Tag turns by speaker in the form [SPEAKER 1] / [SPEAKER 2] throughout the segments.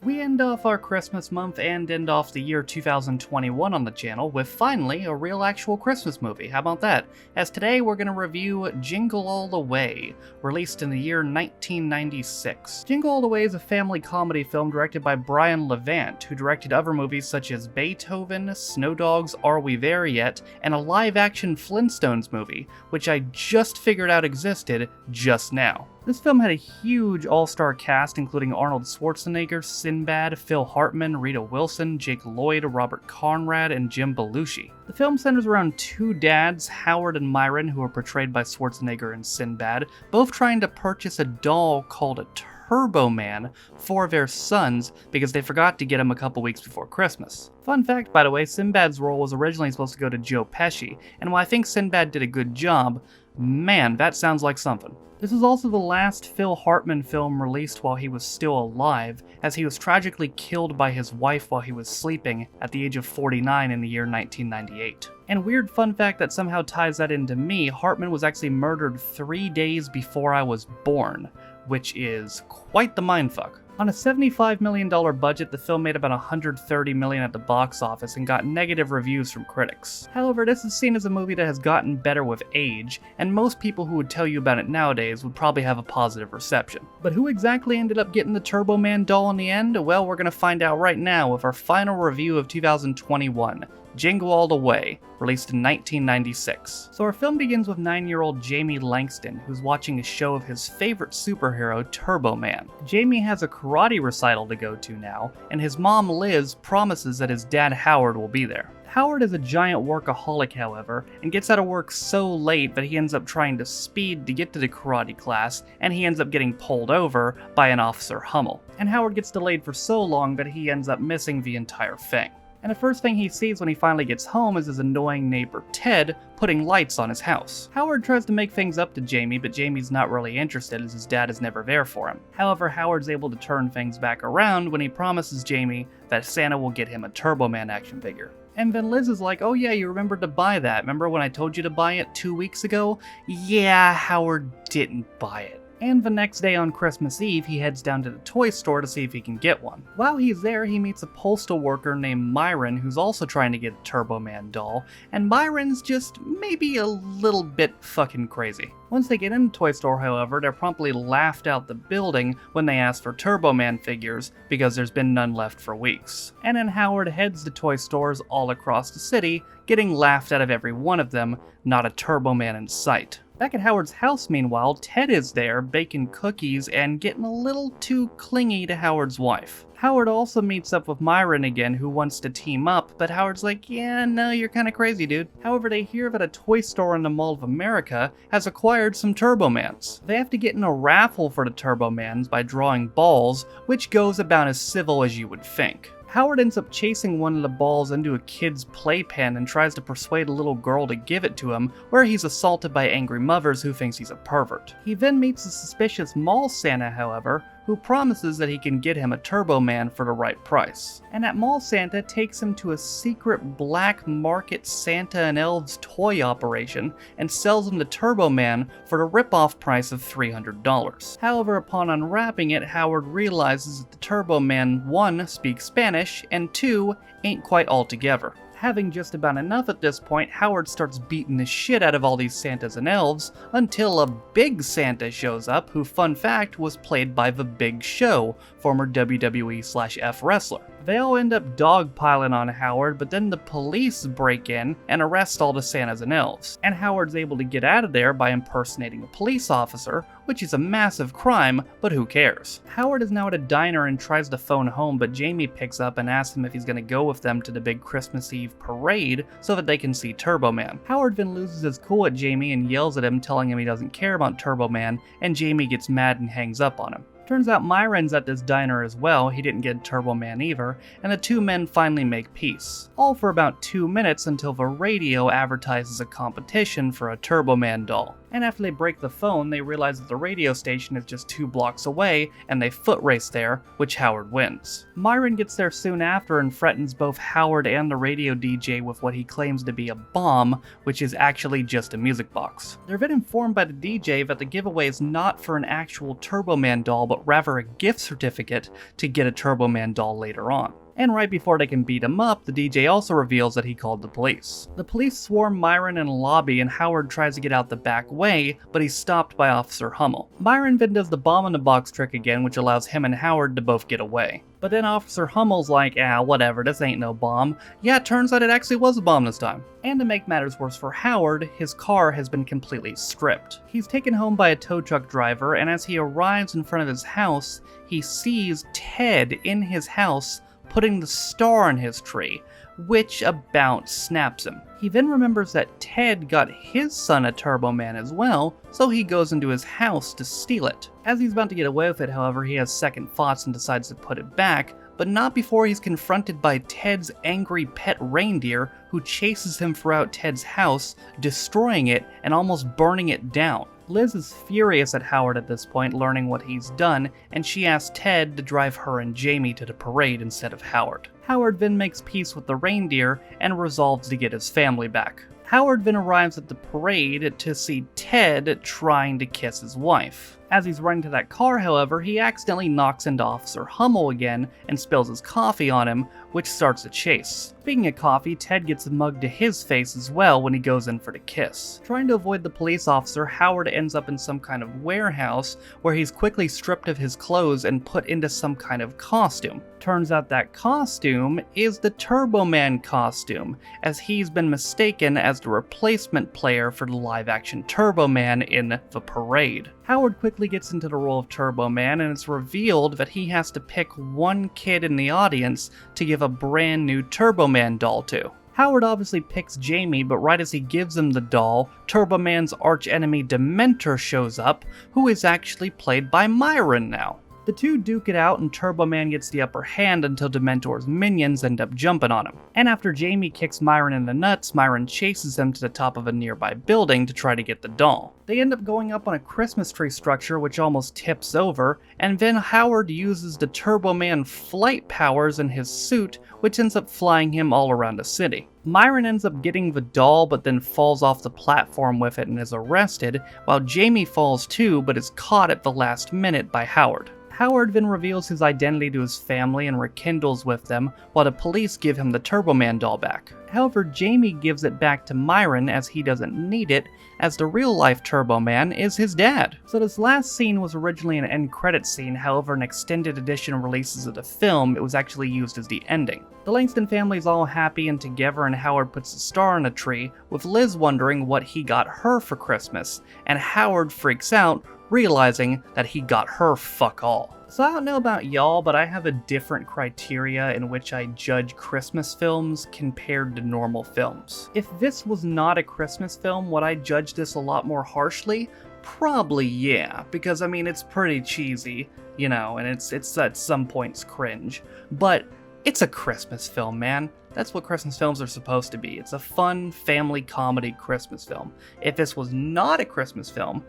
[SPEAKER 1] We end off our Christmas month and end off the year 2021 on the channel with finally a real actual Christmas movie. How about that? As today we're going to review Jingle All the Way, released in the year 1996. Jingle All the Way is a family comedy film directed by Brian Levant, who directed other movies such as Beethoven, Snow Dogs, Are We There Yet, and a live-action Flintstones movie, which I just figured out existed just now. This film had a huge all-star cast including Arnold Schwarzenegger, Sinbad, Phil Hartman, Rita Wilson, Jake Lloyd, Robert Conrad, and Jim Belushi. The film centers around two dads, Howard and Myron, who are portrayed by Schwarzenegger and Sinbad, both trying to purchase a doll called a Turbo Man for their sons because they forgot to get him a couple weeks before Christmas. Fun fact, by the way, Sinbad's role was originally supposed to go to Joe Pesci, and while I think Sinbad did a good job, man, that sounds like something. This is also the last Phil Hartman film released while he was still alive, as he was tragically killed by his wife while he was sleeping at the age of 49 in the year 1998. And weird fun fact that somehow ties that into me, Hartman was actually murdered 3 days before I was born, which is quite the mindfuck. On a $75 million budget, the film made about $130 million at the box office and got negative reviews from critics. However, this is seen as a movie that has gotten better with age, and most people who would tell you about it nowadays would probably have a positive reception. But who exactly ended up getting the Turbo Man doll in the end? Well, we're going to find out right now with our final review of 2021. Jingle All the Way, released in 1996. So our film begins with 9-year-old Jamie Langston, who's watching a show of his favorite superhero, Turbo Man. Jamie has a karate recital to go to now, and his mom Liz promises that his dad Howard will be there. Howard is a giant workaholic, however, and gets out of work so late that he ends up trying to speed to get to the karate class, and he ends up getting pulled over by an Officer Hummel. And Howard gets delayed for so long that he ends up missing the entire thing. And the first thing he sees when he finally gets home is his annoying neighbor Ted putting lights on his house. Howard tries to make things up to Jamie, but Jamie's not really interested as his dad is never there for him. However, Howard's able to turn things back around when he promises Jamie that Santa will get him a Turbo Man action figure. And then Liz is like, oh yeah, you remembered to buy that. Remember when I told you to buy it 2 weeks ago? Yeah, Howard didn't buy it. And the next day on Christmas Eve, he heads down to the toy store to see if he can get one. While he's there, he meets a postal worker named Myron who's also trying to get a Turbo Man doll, and Myron's just maybe a little bit fucking crazy. Once they get in the toy store, however, they're promptly laughed out the building when they ask for Turbo Man figures because there's been none left for weeks. And then Howard heads to toy stores all across the city, getting laughed out of every one of them, not a Turbo Man in sight. Back at Howard's house, meanwhile, Ted is there, baking cookies and getting a little too clingy to Howard's wife. Howard also meets up with Myron again, who wants to team up, but Howard's like, yeah, no, you're kinda crazy, dude. However, they hear that a toy store in the Mall of America has acquired some Turbo Mans. They have to get in a raffle for the Turbo Mans by drawing balls, which goes about as civil as you would think. Howard ends up chasing one of the balls into a kid's playpen and tries to persuade a little girl to give it to him, where he's assaulted by angry mothers who thinks he's a pervert. He then meets a suspicious mall Santa, however, who promises that he can get him a Turbo Man for the right price. And that mall Santa takes him to a secret black market Santa and Elves toy operation and sells him the Turbo Man for the rip-off price of $300. However, upon unwrapping it, Howard realizes that the Turbo Man 1 speaks Spanish and 2 ain't quite all together. Having just about enough at this point, Howard starts beating the shit out of all these Santas and Elves until a big Santa shows up who, fun fact, was played by The Big Show, former WWE/F wrestler. They all end up dogpiling on Howard, but then the police break in and arrest all the Santas and Elves. And Howard's able to get out of there by impersonating a police officer, which is a massive crime, but who cares? Howard is now at a diner and tries to phone home, but Jamie picks up and asks him if he's going to go with them to the big Christmas Eve parade so that they can see Turbo Man. Howard then loses his cool at Jamie and yells at him, telling him he doesn't care about Turbo Man, and Jamie gets mad and hangs up on him. Turns out Myron's at this diner as well, he didn't get Turbo Man either, and the two men finally make peace. All for about 2 minutes until the radio advertises a competition for a Turbo Man doll. And after they break the phone, they realize that the radio station is just 2 blocks away, and they foot race there, which Howard wins. Myron gets there soon after and threatens both Howard and the radio DJ with what he claims to be a bomb, which is actually just a music box. They're then informed by the DJ that the giveaway is not for an actual Turbo Man doll, but rather a gift certificate to get a Turbo Man doll later on. And right before they can beat him up, the DJ also reveals that he called the police. The police swarm Myron in a lobby and Howard tries to get out the back way, but he's stopped by Officer Hummel. Myron then does the bomb in the box trick again, which allows him and Howard to both get away. But then Officer Hummel's like, whatever, this ain't no bomb. Yeah, it turns out it actually was a bomb this time. And to make matters worse for Howard, his car has been completely stripped. He's taken home by a tow truck driver, and as he arrives in front of his house, he sees Ted in his house putting the star on his tree, which about snaps him. He then remembers that Ted got his son a Turbo Man as well, so he goes into his house to steal it. As he's about to get away with it, however, he has second thoughts and decides to put it back, but not before he's confronted by Ted's angry pet reindeer, who chases him throughout Ted's house, destroying it and almost burning it down. Liz is furious at Howard at this point, learning what he's done, and she asks Ted to drive her and Jamie to the parade instead of Howard. Howard then makes peace with the reindeer and resolves to get his family back. Howard then arrives at the parade to see Ted trying to kiss his wife. As he's running to that car, however, he accidentally knocks into Officer Hummel again and spills his coffee on him, which starts a chase. Speaking of coffee, Ted gets mugged to his face as well when he goes in for the kiss. Trying to avoid the police officer, Howard ends up in some kind of warehouse where he's quickly stripped of his clothes and put into some kind of costume. Turns out that costume is the Turbo Man costume, as he's been mistaken as the replacement player for the live-action Turbo Man in the parade. Howard quickly gets into the role of Turbo Man, and it's revealed that he has to pick one kid in the audience to give a brand new Turbo Man doll to. Howard obviously picks Jamie, but right as he gives him the doll, Turbo Man's archenemy Dementor shows up, who is actually played by Myron now. The two duke it out and Turbo Man gets the upper hand until Dementor's minions end up jumping on him. And after Jamie kicks Myron in the nuts, Myron chases him to the top of a nearby building to try to get the doll. They end up going up on a Christmas tree structure which almost tips over, and then Howard uses the Turbo Man flight powers in his suit, which ends up flying him all around the city. Myron ends up getting the doll but then falls off the platform with it and is arrested, while Jamie falls too but is caught at the last minute by Howard. Howard then reveals his identity to his family and rekindles with them, while the police give him the Turbo Man doll back. However, Jamie gives it back to Myron as he doesn't need it, as the real-life Turbo Man is his dad. So this last scene was originally an end credits scene, however in extended edition releases of the film, it was actually used as the ending. The Langston family is all happy and together, and Howard puts the star on a tree, with Liz wondering what he got her for Christmas, and Howard freaks out, realizing that he got her fuck all. So I don't know about y'all, but I have a different criteria in which I judge Christmas films compared to normal films. If this was not a Christmas film, would I judge this a lot more harshly? Probably yeah, because I mean it's pretty cheesy, you know, and it's at some points cringe. But it's a Christmas film, man. That's what Christmas films are supposed to be. It's a fun family comedy Christmas film. If this was not a Christmas film,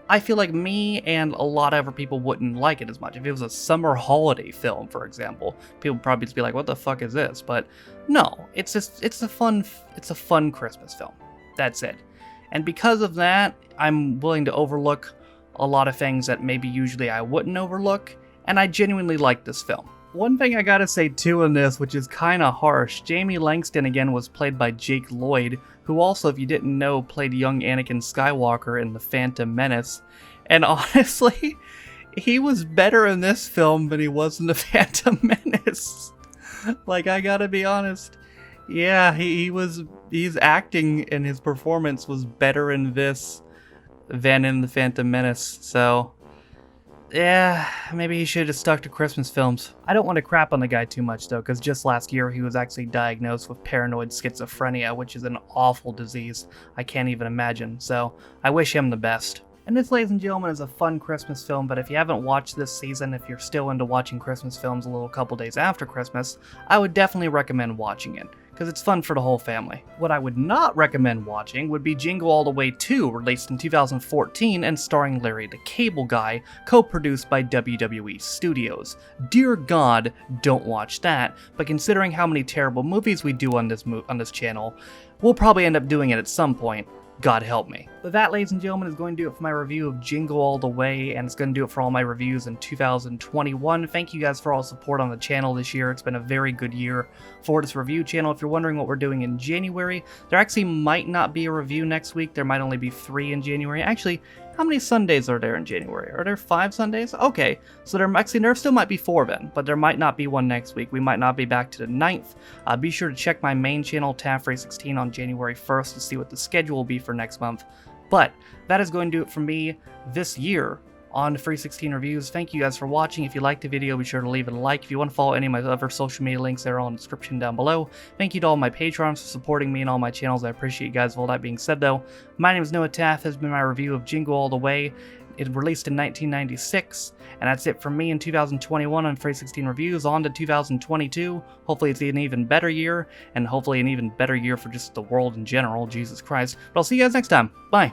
[SPEAKER 1] I feel like me and a lot of other people wouldn't like it as much. If it was a summer holiday film, for example, people would probably just be like, what the fuck is this? But no, it's a fun Christmas film. That's it. And because of that, I'm willing to overlook a lot of things that maybe usually I wouldn't overlook, and I genuinely like this film. One thing I gotta say too in this, which is kinda harsh, Jamie Langston again was played by Jake Lloyd, who also, if you didn't know, played young Anakin Skywalker in The Phantom Menace. And honestly, he was better in this film than he was in The Phantom Menace. Like, I gotta be honest. Yeah, he's acting and his performance was better in this than in The Phantom Menace, so yeah, maybe he should have stuck to Christmas films. I don't want to crap on the guy too much though, because just last year he was actually diagnosed with paranoid schizophrenia, which is an awful disease I can't even imagine, so I wish him the best. And this, ladies and gentlemen, is a fun Christmas film, but if you haven't watched this season, if you're still into watching Christmas films a little couple days after Christmas, I would definitely recommend watching it, because it's fun for the whole family. What I would not recommend watching would be Jingle All the Way 2, released in 2014 and starring Larry the Cable Guy, co-produced by WWE Studios. Dear God, don't watch that, but considering how many terrible movies we do on this channel, we'll probably end up doing it at some point. God help me. But that, ladies and gentlemen, is going to do it for my review of Jingle All the Way, and it's going to do it for all my reviews in 2021. Thank you guys for all the support on the channel this year. It's been a very good year for this review channel. If you're wondering what we're doing in January, there actually might not be a review next week. There might only be 3 in January. Actually, how many Sundays are there in January? Are there 5 Sundays? Okay, so there still might be 4 then, but there might not be one next week. We might not be back to the 9th. Be sure to check my main channel, TAF316, on January 1st to see what the schedule will be for next month. But that is going to do it for me this year on 316 Reviews. Thank you guys for watching. If you liked the video, be sure to leave it a like. If you want to follow any of my other social media links, they're all in the description down below. Thank you to all my patrons for supporting me and all my channels. I appreciate you guys. With all that being said, though, my name is Noah Taff. This has been my review of Jingle All the Way. It released in 1996, and that's it from me in 2021 on 316 Reviews. On to 2022. Hopefully it's an even better year, and hopefully an even better year for just the world in general. Jesus Christ. But I'll see you guys next time. Bye.